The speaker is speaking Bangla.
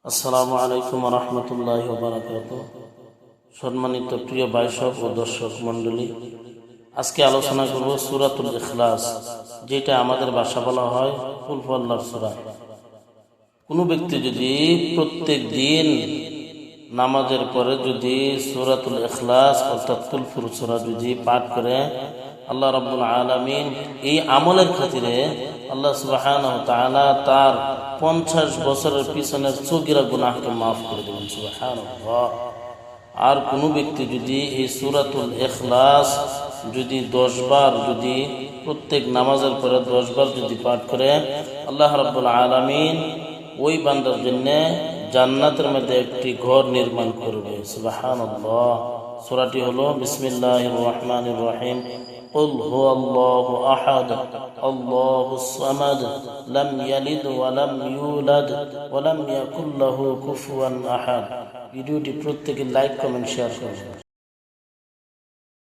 আসসালামু আলাইকুম ওয়া রাহমাতুল্লাহি ওয়া বারাকাতুহু। সম্মানিত প্রিয় ভাইসব ও দর্শক মণ্ডলী, আজকে আলোচনা করব সূরাতুল ইখলাস, যেটা আমাদের ভাষা বলা হয় কুল হু আল্লাহর সূরা। কোনো ব্যক্তি যদি প্রত্যেক দিন নামাজের পরে যদি সূরাতুল ইখলাস অর্থাৎ কুল হু সূরা যদি পাঠ করে, আল্লাহ রাব্বুল আলামিন এই আমলের খাতিরে আল্লাহ সুবহানাহু ওয়া তাআলা তার 50 বছরের পিছনের সগীরা গুনাহকে মাফ করে দেবেন। সুবহানাল্লাহ। আর কোনো ব্যক্তি যদি এই সূরাতুল ইখলাস যদি 10 বার যদি প্রত্যেক নামাজের পরে 10 বার যদি পাঠ করে, আল্লাহ রাব্বুল আলামিন ওই বান্দার জন্য জান্নাতের মধ্যে একটি ঘর নির্মাণ করবে। সুবহানাল্লাহ। সূরাটি হলো বিসমিল্লাহির রহমানির রহিম। قل هو الله أحد الله الصمد لم يلد ولم يولد ولم يكن له كفوا أحد। ভিডিওটি প্রত্যেকে লাইক কমেন্ট শেয়ার করবেন।